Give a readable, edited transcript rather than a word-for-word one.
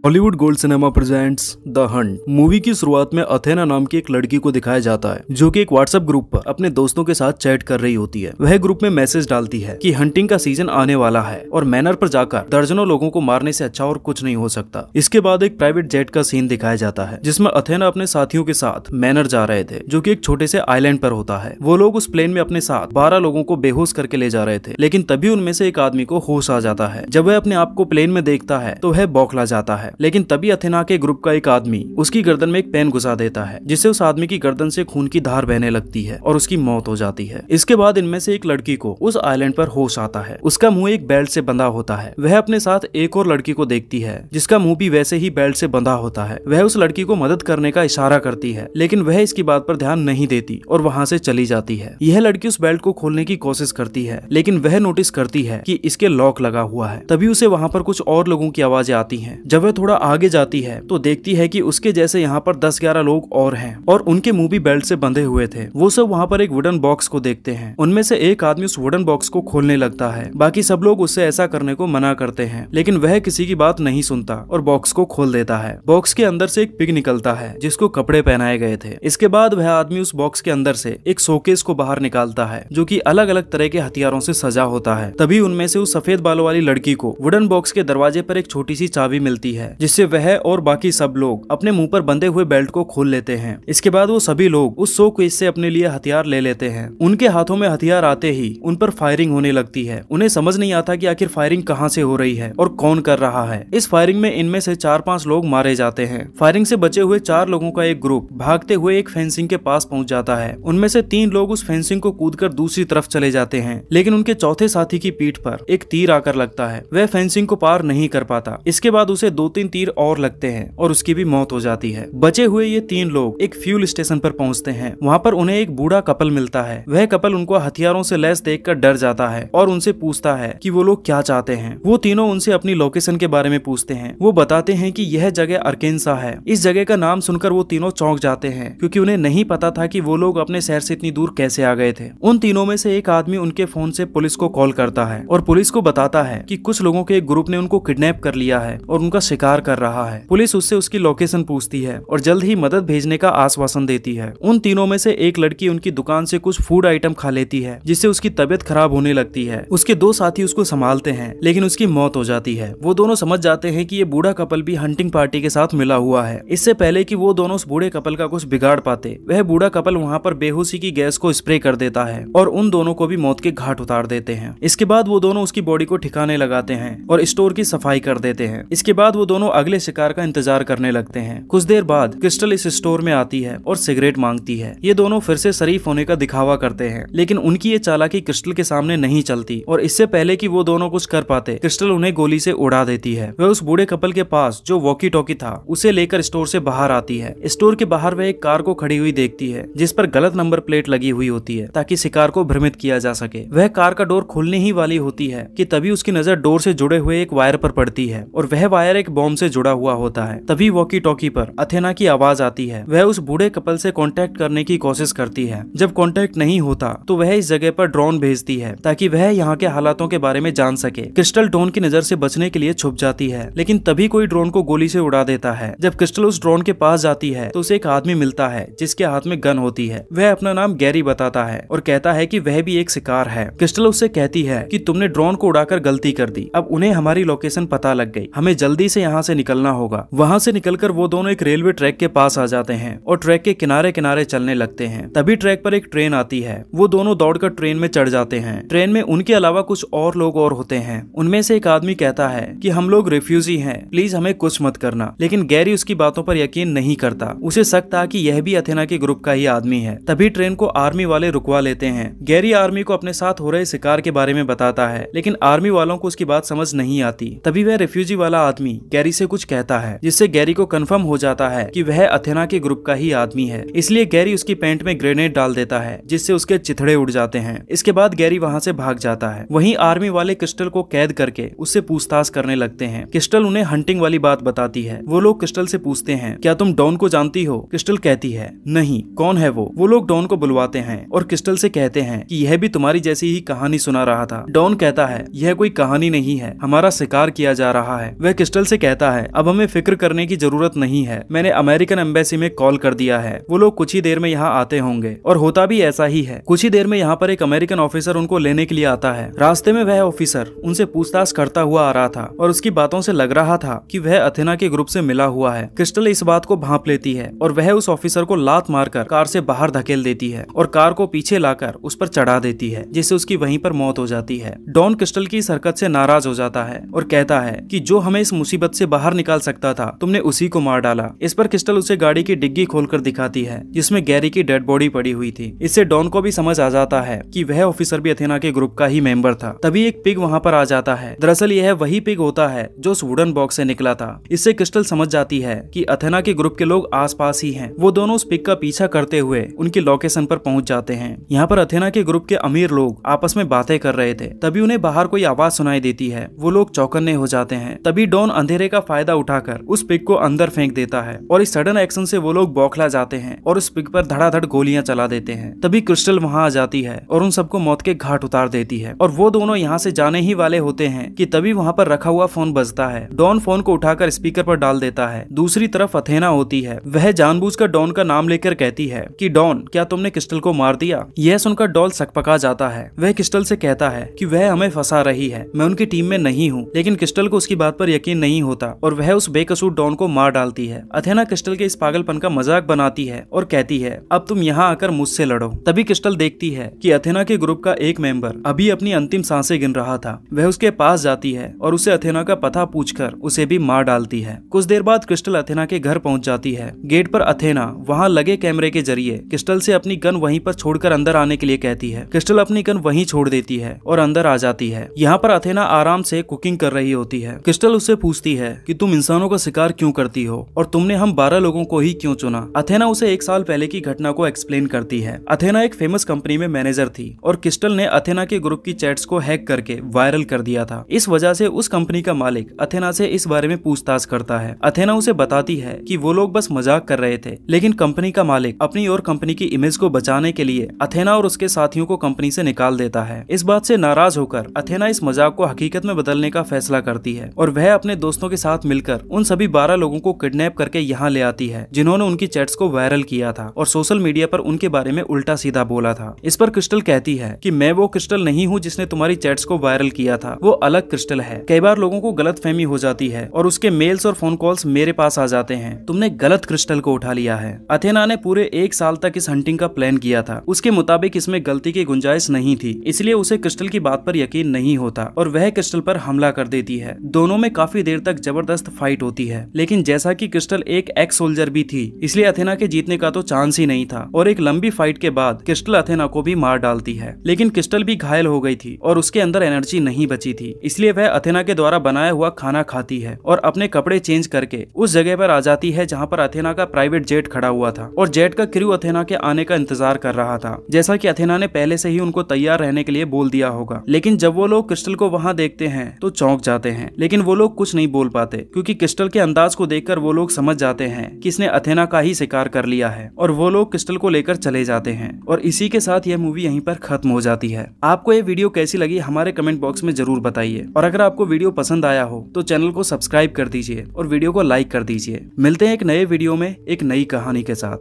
Hollywood gold cinema presents the Hunt. Movie की शुरुआत में अथेना नाम की एक लड़की को दिखाया जाता है जो कि एक व्हाट्सएप ग्रुप पर अपने दोस्तों के साथ चैट कर रही होती है। वह ग्रुप में मैसेज डालती है कि हंटिंग का सीजन आने वाला है और मैनर पर जाकर दर्जनों लोगों को मारने से अच्छा और कुछ नहीं हो सकता। इसके बाद एक प्राइवेट जेट का सीन दिखाया जाता है जिसमें अथेना अपने साथियों के साथ मैनर जा रहे थे जो कि एक छोटे से आइलैंड पर होता है। वो लोग उस प्लेन में अपने साथ 12 लोगों को बेहोश करके ले जा रहे थे, लेकिन तभी उनमें से एक आदमी को होश आ जाता है। जब वह अपने आप को प्लेन में देखता है तो वह बौखला जाता है, लेकिन तभी अथेना के ग्रुप का एक आदमी उसकी गर्दन में एक पेन घुसा देता है जिससे उस आदमी की गर्दन से खून की धार बहने लगती है और उसकी मौत हो जाती है। इसके बाद इनमें से एक लड़की को उस आइलैंड पर होश आता है। उसका मुंह एक बेल्ट से बंधा होता है। वह अपने साथ एक और लड़की को देखती है जिसका मुंह भी वैसे ही बेल्ट से बंधा होता है। वह उस लड़की को मदद करने का इशारा करती है, लेकिन वह इसकी बात पर ध्यान नहीं देती और वहां से चली जाती है। यह लड़की उस बेल्ट को खोलने की कोशिश करती है, लेकिन वह नोटिस करती है कि इसके लॉक लगा हुआ है। तभी उसे वहां पर कुछ और लोगों की आवाजें आती हैं। जब वह थोड़ा आगे जाती है तो देखती है कि उसके जैसे यहाँ पर 10-11 लोग और हैं और उनके मुंह भी बेल्ट से बंधे हुए थे। वो सब वहाँ पर एक वुडन बॉक्स को देखते हैं। उनमें से एक आदमी उस वुडन बॉक्स को खोलने लगता है। बाकी सब लोग उससे ऐसा करने को मना करते हैं, लेकिन वह किसी की बात नहीं सुनता और बॉक्स को खोल देता है। बॉक्स के अंदर से एक पिग निकलता है जिसको कपड़े पहनाए गए थे। इसके बाद वह आदमी उस बॉक्स के अंदर से एक शोकेस को बाहर निकालता है जो कि अलग अलग तरह के हथियारों से सजा होता है। तभी उनमें से उस सफेद बालों वाली लड़की को वुडन बॉक्स के दरवाजे पर एक छोटी सी चाबी मिलती है जिससे वह और बाकी सब लोग अपने मुंह पर बंधे हुए बेल्ट को खोल लेते हैं। इसके बाद वो सभी लोग उस शोकेस से अपने लिए हथियार ले लेते हैं। उनके हाथों में हथियार आते ही उन पर फायरिंग होने लगती है। उन्हें समझ नहीं आता कि आखिर फायरिंग कहां से हो रही है और कौन कर रहा है। इस फायरिंग में इनमें से 4-5 लोग मारे जाते हैं। फायरिंग से बचे हुए 4 लोगों का एक ग्रुप भागते हुए एक फेंसिंग के पास पहुंच जाता है। उनमें से 3 लोग उस फेंसिंग को कूदकर दूसरी तरफ चले जाते हैं, लेकिन उनके चौथे साथी की पीठ पर एक तीर आकर लगता है। वह फेंसिंग को पार नहीं कर पाता। इसके बाद उसे 2-3 तीर और लगते हैं और उसकी भी मौत हो जाती है। बचे हुए ये 3 लोग एक फ्यूल स्टेशन पर पहुंचते हैं। वहां पर उन्हें एक बूढ़ा कपल मिलता है। वह कपल उनको हथियारों से लैस देखकर डर जाता है और उनसे पूछता है कि वो लोग क्या चाहते हैं। वो तीनों उनसे अपनी लोकेशन के बारे में पूछते हैं। वो बताते हैं कि यह जगह अर्केन्सा है। इस जगह का नाम सुनकर वो तीनों चौंक जाते हैं क्योंकि उन्हें नहीं पता था कि वो लोग अपने शहर से इतनी दूर कैसे आ गए थे। उन तीनों में से एक आदमी उनके फोन से पुलिस को कॉल करता है और पुलिस को बताता है कि कुछ लोगों के एक ग्रुप ने उनको किडनैप कर लिया है और उनका शिकार कर रहा है। पुलिस उससे उसकी लोकेशन पूछती है और जल्द ही मदद भेजने का आश्वासन देती है। उन तीनों में से एक लड़की उनकी दुकान से कुछ फूड आइटम खा लेती है जिससे उसकी तबीयत खराब होने लगती है। उसके 2 साथी उसको संभालते हैं, लेकिन उसकी मौत हो जाती है। वो दोनों समझ जाते हैं कि ये बूढ़ा कपल भी हंटिंग पार्टी के साथ मिला हुआ है। इससे पहले कि वो दोनों उस बूढ़े कपल का कुछ बिगाड़ पाते, वह बूढ़ा कपल वहाँ पर बेहोशी की गैस को स्प्रे कर देता है और उन दोनों को भी मौत के घाट उतार देते हैं। इसके बाद वो दोनों उसकी बॉडी को ठिकाने लगाते हैं और स्टोर की सफाई कर देते हैं। इसके बाद वो दोनों अगले शिकार का इंतजार करने लगते हैं। कुछ देर बाद क्रिस्टल इस स्टोर में आती है और सिगरेट मांगती है। ये दोनों फिर से शरीफ होने का दिखावा करते हैं, लेकिन उनकी ये चालाकी क्रिस्टल के सामने नहीं चलती और इससे पहले कि वो दोनों कुछ कर पाते, क्रिस्टल उन्हें गोली से उड़ा देती है। वह उस बूढ़े कपल के पास जो वॉकी टॉकी था उसे लेकर स्टोर से बाहर आती है। स्टोर के बाहर वह एक कार को खड़ी हुई देखती है जिस पर गलत नंबर प्लेट लगी हुई होती है ताकि शिकार को भ्रमित किया जा सके। वह कार का डोर खोलने ही वाली होती है कि तभी उसकी नजर डोर से जुड़े हुए एक वायर पर पड़ती है और वह वायर एक बॉम्ब से जुड़ा हुआ होता है। तभी वॉकी टॉकी पर अथेना की आवाज आती है। वह उस बूढ़े कपल से कांटेक्ट करने की कोशिश करती है। जब कांटेक्ट नहीं होता तो वह इस जगह पर ड्रोन भेजती है ताकि वह यहाँ के हालातों के बारे में जान सके। क्रिस्टल ड्रोन की नजर से बचने के लिए छुप जाती है, लेकिन तभी कोई ड्रोन को गोली से उड़ा देता है। जब क्रिस्टल उस ड्रोन के पास जाती है तो उसे एक आदमी मिलता है जिसके हाथ में गन होती है। वह अपना नाम गैरी बताता है और कहता है कि वह भी एक शिकार है। क्रिस्टल उससे कहती है कि तुमने ड्रोन को उड़ाकर गलती कर दी। अब उन्हें हमारी लोकेशन पता लग गई। हमें जल्दी से यहाँ से निकलना होगा। वहाँ से निकलकर वो दोनों एक रेलवे ट्रैक के पास आ जाते हैं और ट्रैक के किनारे किनारे चलने लगते हैं। तभी ट्रैक पर एक ट्रेन आती है। वो दोनों दौड़कर ट्रेन में चढ़ जाते हैं। ट्रेन में उनके अलावा कुछ और लोग और होते हैं। उनमें से एक आदमी कहता है कि हम लोग रिफ्यूजी हैं, प्लीज हमें कुछ मत करना, लेकिन गैरी उसकी बातों पर यकीन नहीं करता। उसे शक था कि यह भी अथेना के ग्रुप का ही आदमी है। तभी ट्रेन को आर्मी वाले रुकवा लेते हैं। गैरी आर्मी को अपने साथ हो रहे शिकार के बारे में बताता है, लेकिन आर्मी वालों को उसकी बात समझ नहीं आती। तभी वह रिफ्यूजी वाला आदमी गैरी से कुछ कहता है जिससे गैरी को कंफर्म हो जाता है कि वह अथेना के ग्रुप का ही आदमी है। इसलिए गैरी उसकी पैंट में ग्रेनेड डाल देता है जिससे उसके चिथड़े उड़ जाते हैं। इसके बाद गैरी वहां से भाग जाता है। वहीं आर्मी वाले क्रिस्टल को कैद करके उससे पूछताछ करने लगते हैं। क्रिस्टल उन्हें हंटिंग वाली बात बताती है। वो लोग क्रिस्टल से पूछते हैं क्या तुम डॉन को जानती हो? क्रिस्टल कहती है नहीं, कौन है वो? वो लोग डॉन को बुलवाते हैं और क्रिस्टल से कहते हैं कि यह भी तुम्हारी जैसी ही कहानी सुना रहा था। डॉन कहता है यह कोई कहानी नहीं है, हमारा शिकार किया जा रहा है। वह क्रिस्टल से कहता कहता है अब हमें फिक्र करने की जरूरत नहीं है, मैंने अमेरिकन एम्बेसी में कॉल कर दिया है, वो लोग कुछ ही देर में यहाँ आते होंगे। और होता भी ऐसा ही है। कुछ ही देर में यहाँ पर एक अमेरिकन ऑफिसर उनको लेने के लिए आता है। रास्ते में वह ऑफिसर उनसे पूछताछ करता हुआ आ रहा था और उसकी बातों से लग रहा था कि वह अथेना के ग्रुप से मिला हुआ है। क्रिस्टल इस बात को भांप लेती है और वह उस ऑफिसर को लात मारकर कार से बाहर धकेल देती है और कार को पीछे लाकर उस पर चढ़ा देती है, जिससे उसकी वहीं पर मौत हो जाती है। डॉन क्रिस्टल की इस हरकत से नाराज हो जाता है और कहता है कि जो हमें इस मुसीबत से बाहर निकाल सकता था तुमने उसी को मार डाला। इस पर क्रिस्टल उसे गाड़ी की डिग्गी खोलकर दिखाती है जिसमें गैरी की डेड बॉडी पड़ी हुई थी। इससे डॉन को भी समझ आ जाता है कि वह ऑफिसर भी अथेना के ग्रुप का ही मेंबर था। तभी एक पिग वहां पर आ जाता है। दरअसल यह वही पिग होता है जो उस वुडन बॉक्स से निकला था। इससे क्रिस्टल समझ जाती है कि अथेना के ग्रुप के लोग आसपास ही हैं। वो दोनों उस पिग का पीछा करते हुए उनकी लोकेशन पर पहुंच जाते हैं। यहाँ पर अथेना के ग्रुप के अमीर लोग आपस में बातें कर रहे थे। तभी उन्हें बाहर कोई आवाज सुनाई देती है। वो लोग चौकन्ने हो जाते हैं। तभी डॉन अंधेरे का फायदा उठाकर उस पिग को अंदर फेंक देता है और इस सडन एक्शन से वो लोग बौखला जाते हैं और उस पिग पर धड़ाधड़ गोलियां चला देते हैं। तभी क्रिस्टल वहां आ जाती है और उन सबको मौत के घाट उतार देती है और वो दोनों यहाँ से जाने ही वाले होते हैं कि तभी वहाँ पर रखा हुआ फोन बजता है। डॉन फोन को उठाकर स्पीकर पर डाल देता है। दूसरी तरफ अथेना होती है। वह जानबूझकर डॉन का नाम लेकर कहती है कि डॉन क्या तुमने क्रिस्टल को मार दिया। यह सुनकर डॉन सकपका जाता है। वह क्रिस्टल से कहता है कि वह हमें फंसा रही है, मैं उनकी टीम में नहीं हूँ। लेकिन क्रिस्टल को उसकी बात पर यकीन नहीं होता और वह उस बेकसूर डॉन को मार डालती है। अथेना क्रिस्टल के इस पागलपन का मजाक बनाती है और कहती है अब तुम यहाँ आकर मुझसे लड़ो। तभी क्रिस्टल देखती है कि अथेना के ग्रुप का एक मेंबर अभी अपनी अंतिम सांसें गिन रहा था। वह उसके पास जाती है और उसे अथेना का पता पूछकर उसे भी मार डालती है। कुछ देर बाद क्रिस्टल अथेना के घर पहुंच जाती है। गेट पर अथेना वहां लगे कैमरे के जरिए क्रिस्टल से अपनी गन वहीं पर छोड़कर अंदर आने के लिए कहती है। क्रिस्टल अपनी गन वहीं छोड़ देती है और अंदर आ जाती है। यहाँ पर अथेना आराम से कुकिंग कर रही होती है। क्रिस्टल उससे पूछती है कि तुम इंसानों का शिकार क्यों करती हो और तुमने हम 12 लोगों को ही क्यों चुना। अथेना उसे 1 साल पहले की घटना को एक्सप्लेन करती है। अथेना एक फेमस कंपनी में मैनेजर थी और क्रिस्टल ने अथेना के ग्रुप की चैट्स को हैक करके वायरल कर दिया था। इस वजह से उस कंपनी का मालिक अथेना से इस बारे में पूछताछ करता है। अथेना उसे बताती है कि वो लोग बस मजाक कर रहे थे, लेकिन कंपनी का मालिक अपनी और कंपनी की इमेज को बचाने के लिए अथेना और उसके साथियों को कंपनी से निकाल देता है। इस बात से नाराज होकर अथेना इस मजाक को हकीकत में बदलने का फैसला करती है और वह अपने दोस्तों के साथ मिलकर उन सभी 12 लोगों को किडनैप करके यहाँ ले आती है जिन्होंने उनकी चैट्स को वायरल किया था और सोशल मीडिया पर उनके बारे में उल्टा सीधा बोला था। इस पर क्रिस्टल कहती है कि मैं वो क्रिस्टल नहीं हूँ जिसने तुम्हारी चैट्स को वायरल किया था, वो अलग क्रिस्टल है। कई बार लोगों को गलतफहमी हो जाती है और उसके मेल्स और फोन कॉल्स मेरे पास आ जाते हैं। तुमने गलत क्रिस्टल को उठा लिया है। अथेना ने पूरे 1 साल तक इस हंटिंग का प्लान किया था। उसके मुताबिक इसमें गलती की गुंजाइश नहीं थी, इसलिए उसे क्रिस्टल की बात पर यकीन नहीं होता और वह क्रिस्टल पर हमला कर देती है। दोनों में काफी देर तक जबरदस्त फाइट होती है, लेकिन जैसा कि क्रिस्टल एक एक्स सोल्जर भी थी, इसलिए अथेना के जीतने का तो चांस ही नहीं था और एक लंबी फाइट के बाद क्रिस्टल अथेना को भी मार डालती है। लेकिन क्रिस्टल भी घायल हो गई थी और उसके अंदर एनर्जी नहीं बची थी, इसलिए वह अथेना के द्वारा बनाया हुआ खाना खाती है और अपने कपड़े चेंज करके उस जगह पर आ जाती है जहाँ पर अथेना का प्राइवेट जेट खड़ा हुआ था और जेट का क्रू अथेना के आने का इंतजार कर रहा था, जैसा कि अथेना ने पहले से ही उनको तैयार रहने के लिए बोल दिया होगा। लेकिन जब वो लोग क्रिस्टल को वहाँ देखते हैं तो चौंक जाते हैं, लेकिन वो लोग कुछ नहीं बोल पाते क्योंकि क्रिस्टल के अंदाज को देखकर वो लोग समझ जाते हैं कि इसने अथेना का ही शिकार कर लिया है और वो लोग क्रिस्टल को लेकर चले जाते हैं और इसी के साथ यह मूवी यहीं पर खत्म हो जाती है। आपको ये वीडियो कैसी लगी हमारे कमेंट बॉक्स में जरूर बताइए और अगर आपको वीडियो पसंद आया हो तो चैनल को सब्सक्राइब कर दीजिए और वीडियो को लाइक कर दीजिए। मिलते हैं एक नए वीडियो में एक नई कहानी के साथ।